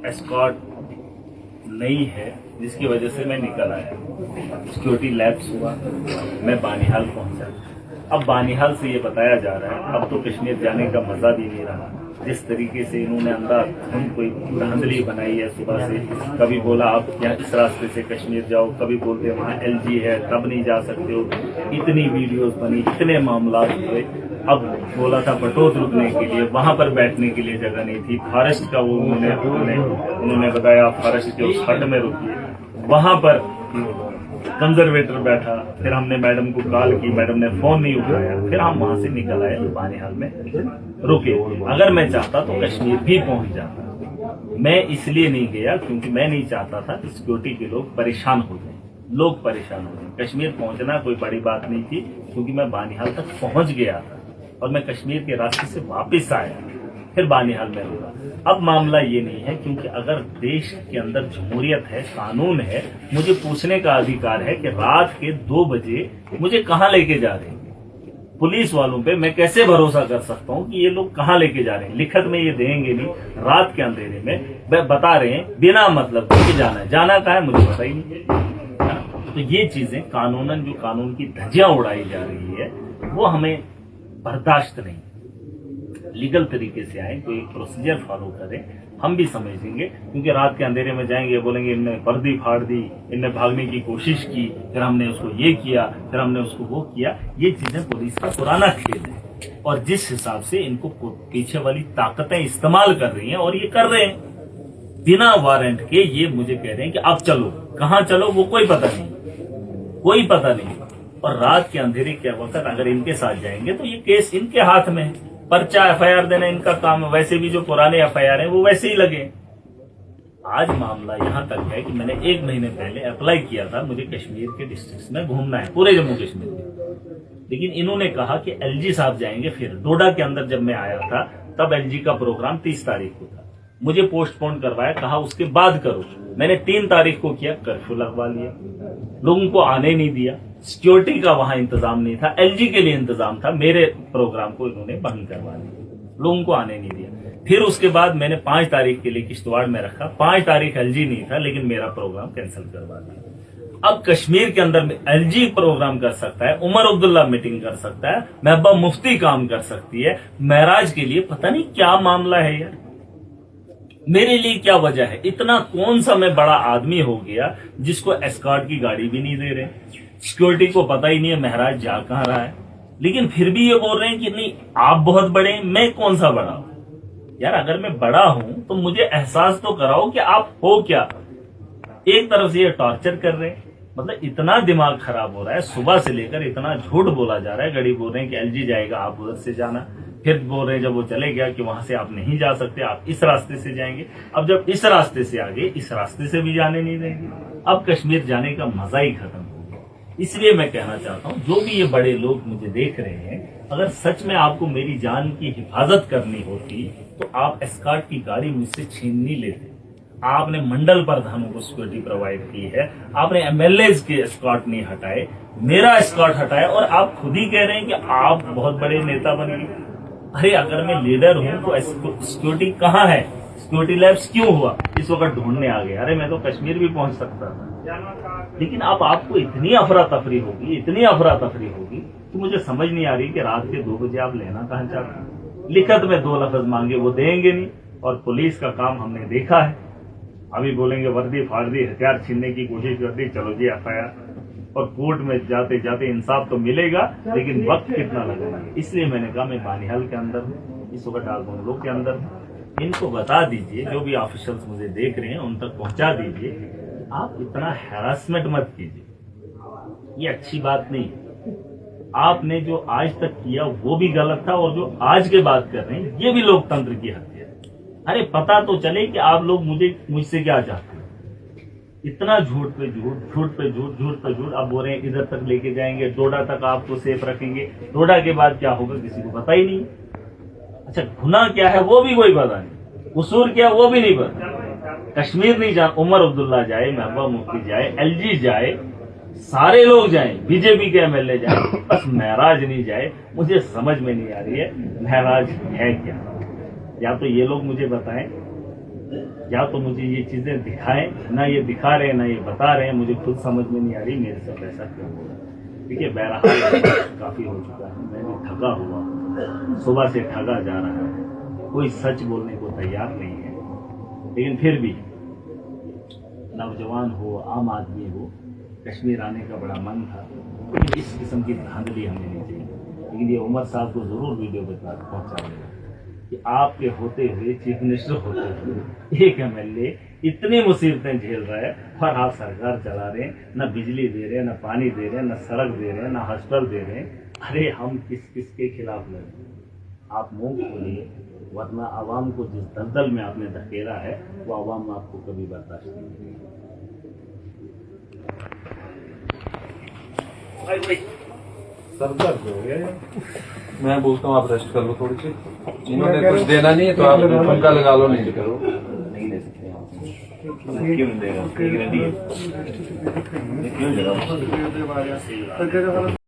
Escort नहीं है, जिसकी वजह से मैं निकल आया। सिक्योरिटी लैप्स हुआ, मैं बानिहाल पहुंचा। अब बानिहाल से ये बताया जा रहा है अब तो कश्मीर जाने का मजा भी नहीं रहा। जिस तरीके से इन्होंने अंधाधुंध कोई धांधली बनाई है सुबह से, कभी बोला आप यहाँ इस रास्ते से कश्मीर जाओ, कभी बोलते वहाँ एलजी है तब नहीं जा सकते हो। इतनी वीडियोस बनी, इतने मामला हुए। अब बोला था बटोत रुकने के लिए, वहां पर बैठने के लिए जगह नहीं थी। फॉरेस्ट का वो उन्होंने बताया फॉरेस्ट के उस हट में रुकिए, वहां पर कंजर्वेटर बैठा। फिर हमने मैडम को कॉल की, मैडम ने फोन नहीं उठाया। फिर हम वहां से निकल आए, बानिहाल में रुके। अगर मैं चाहता तो कश्मीर भी पहुंच जाता। मैं इसलिए नहीं गया क्योंकि मैं नहीं चाहता था कि सिक्योरिटी के लोग परेशान हो जाए, लोग परेशान हो जाए। कश्मीर पहुंचना कोई बड़ी बात नहीं थी क्योंकि मैं बानिहाल तक पहुंच गया था और मैं कश्मीर के रास्ते से वापस आया, फिर बानिहाल में रुका। अब मामला ये नहीं है क्योंकि अगर देश के अंदर जमहूरियत है, कानून है, मुझे पूछने का अधिकार है कि रात के 2 बजे मुझे कहाँ लेके जा रहे हैं। पुलिस वालों पे मैं कैसे भरोसा कर सकता हूँ कि ये लोग कहाँ लेके जा रहे हैं। लिखत में ये देंगे नहीं, रात के अंधेरे में बता रहे हैं बिना मतलब कि जाना है। जाना कहाँ है मुझे पता ही नहीं। तो ये चीजें कानूनन जो कानून की धज्जियां उड़ाई जा रही है वो हमें बर्दाश्त नहीं। लीगल तरीके से आए, कोई प्रोसीजर फॉलो करें, हम भी समझेंगे। क्योंकि रात के अंधेरे में जाएंगे, बोलेंगे इनने वर्दी फाड़ दी, इनने भागने की कोशिश की, फिर हमने उसको ये किया, फिर हमने उसको वो किया। ये चीजें पुलिस का पुराना खेल है और जिस हिसाब से इनको पीछे वाली ताकतें इस्तेमाल कर रही हैं और ये कर रहे हैं बिना वारंट के। ये मुझे कह रहे हैं कि अब चलो, कहाँ चलो वो कोई पता नहीं, कोई पता नहीं। और रात के अंधेरे के वक्त अगर इनके साथ जाएंगे तो ये केस इनके हाथ में है। पर्चा एफआईआर देना इनका काम है, वैसे भी जो पुराने एफआईआर हैं वो वैसे ही लगे। आज मामला यहां तक है कि मैंने 1 महीने पहले अप्लाई किया था, मुझे कश्मीर के डिस्ट्रिक्ट्स में घूमना है, पूरे जम्मू कश्मीर में। लेकिन इन्होंने कहा कि एलजी साहब जाएंगे। फिर डोडा के अंदर जब मैं आया था तब एलजी का प्रोग्राम 30 तारीख को था, मुझे पोस्टपोन करवाया, कहा उसके बाद करो। मैंने 3 तारीख को किया, कर्फ्यू लगवा लिया, लोगों को आने नहीं दिया। सिक्योरिटी का वहां इंतजाम नहीं था, एलजी के लिए इंतजाम था, मेरे प्रोग्राम को इन्होंने बंद करवा दिया, लोगों को आने नहीं दिया। फिर उसके बाद मैंने 5 तारीख के लिए किश्तवाड़ में रखा, 5 तारीख एलजी नहीं था लेकिन मेरा प्रोग्राम कैंसिल करवा दिया। अब कश्मीर के अंदर में एलजी प्रोग्राम कर सकता है, उमर अब्दुल्ला मीटिंग कर सकता है, महबूबा मुफ्ती काम कर सकती है, महराज के लिए पता नहीं क्या मामला है यार। मेरे लिए क्या वजह है? इतना कौन सा मैं बड़ा आदमी हो गया जिसको एस्कॉर्ट की गाड़ी भी नहीं दे रहे, सिक्योरिटी को पता ही नहीं है महराज जा कहाँ रहा है, लेकिन फिर भी ये बोल रहे हैं कि नहीं आप बहुत बड़े हैं। मैं कौन सा बड़ा हूं यार? अगर मैं बड़ा हूं तो मुझे एहसास तो कराओ कि आप हो क्या। एक तरफ से ये टॉर्चर कर रहे हैं, मतलब इतना दिमाग खराब हो रहा है। सुबह से लेकर इतना झूठ बोला जा रहा है। गड़ी बोल रहे हैं कि एलजी जाएगा, आप उधर से जाना। फिर बोल रहे हैं जब वो चले गया कि वहां से आप नहीं जा सकते, आप इस रास्ते से जाएंगे। अब जब इस रास्ते से आ गए, इस रास्ते से भी जाने नहीं देंगे। अब कश्मीर जाने का मजा ही खत्म हो गया। इसलिए मैं कहना चाहता हूं, जो भी ये बड़े लोग मुझे देख रहे हैं, अगर सच में आपको मेरी जान की हिफाजत करनी होती तो आप एस्कॉर्ट की गाड़ी मुझसे छीन नहीं लेते। आपने मंडल प्रधानों को सिक्योरिटी प्रोवाइड की है, आपने एमएलए के एस्कॉर्ट नहीं हटाए, मेरा एस्कॉर्ट हटाया और आप खुद ही कह रहे हैं कि आप बहुत बड़े नेता बन गए। अरे अगर मैं लीडर हूं तो सिक्योरिटी कहाँ है? सिक्योरिटी लैब्स क्यों हुआ? इस वक्त ढूंढने आ गए। अरे मैं तो कश्मीर भी पहुंच सकता था। लेकिन अब आपको इतनी अफरा तफरी होगी, इतनी अफरा तफरी होगी कि मुझे समझ नहीं आ रही कि रात के 2 बजे आप लेना कहाँ चाहते हैं। लिखत में 2 लफ्ज मांगे वो देंगे नहीं। और पुलिस का काम हमने देखा है, अभी बोलेंगे वर्दी फाड़ दी, हथियार छीनने की कोशिश कर दी, चलो जी एफआईआर। और कोर्ट में जाते जाते इंसाफ तो मिलेगा लेकिन वक्त कितना लगेगा। इसलिए मैंने कहा मैं बानिहाल के अंदर हूँ, इस वक्त डालबंगलो के अंदर हूँ। इनको बता दीजिए, जो भी ऑफिशियल्स मुझे देख रहे हैं उन तक पहुंचा दीजिए, आप इतना हैरासमेंट मत कीजिए, ये अच्छी बात नहीं। आपने जो आज तक किया वो भी गलत था और जो आज के बाद कर रहे हैं ये भी लोकतंत्र की हत्या है। अरे पता तो चले कि आप लोग मुझसे क्या चाहते हैं। इतना झूठ पे झूठ, झूठ पे झूठ, झूठ पे झूठ। अब बोल रहे हैं इधर तक लेके जाएंगे, डोडा तक आपको सेफ रखेंगे। डोडा के बाद क्या होगा किसी को पता ही नहीं। अच्छा गुनाह क्या है वो भी कोई पता नहीं, कसूर क्या है वो भी नहीं पता। कश्मीर नहीं जाए, उमर अब्दुल्ला जाए, महबूबा मुफ्ती जाए, एलजी जाए, सारे लोग जाएं, बीजेपी के एमएलए जाए, बस महराज नहीं जाए। मुझे समझ में नहीं आ रही है महराज है क्या। या तो ये लोग मुझे बताएं یا تو مجھے یہ چیزیں دکھائیں، نہ یہ دکھا رہے ہیں نہ یہ بتا رہے ہیں، مجھے خود سمجھ میں نہیں آ رہی میرے ساتھ ایسا کیوں ہو رہا ہے۔ دیکھیے بہرحال کافی ہو چکا ہے، میں بھی تھکا ہوا ہوں، صبح سے ٹھگا جا رہا ہے، کوئی سچ بولنے کو تیار نہیں ہے، لیکن پھر بھی نوجوان ہو عام آدمی ہو، کشمیر آنے کا بڑا من تھا، لیکن اس قسم کی دھاندلی ہمیں نہیں چاہیے۔ لیکن یہ عمر صاحب کو ضرور ویڈیو پہ پہنچا دیں کہ آپ کے ہوتے ہوئے چیف منسٹر ہوتے ہوئے ایک MLA اتنی مصیبتیں جھیل رہا ہے اور آپ سرکار چلا رہے ہیں، نہ بجلی دے رہے ہیں، نہ پانی دے رہے ہیں، نہ سڑک دے رہے ہیں، نہ ہاسپٹل دے رہے ہیں۔ ارے ہم کس کے خلاف لڑیں؟ آپ منہ کھولیے، ورنہ عوام کو جس دلدل میں آپ نے دھکیلا ہے وہ عوام آپ کو کبھی برداشت نہیں کرے گی۔ سر درد ہو گیا میں بولتا ہوں آپ ریسٹ کر لو تھوڑی سی، انہوں نے کچھ دینا نہیں ہے تو آپ پنکھا لگا لو، نہیں کرو نہیں لے سکتے آپ کیوں دے گا؟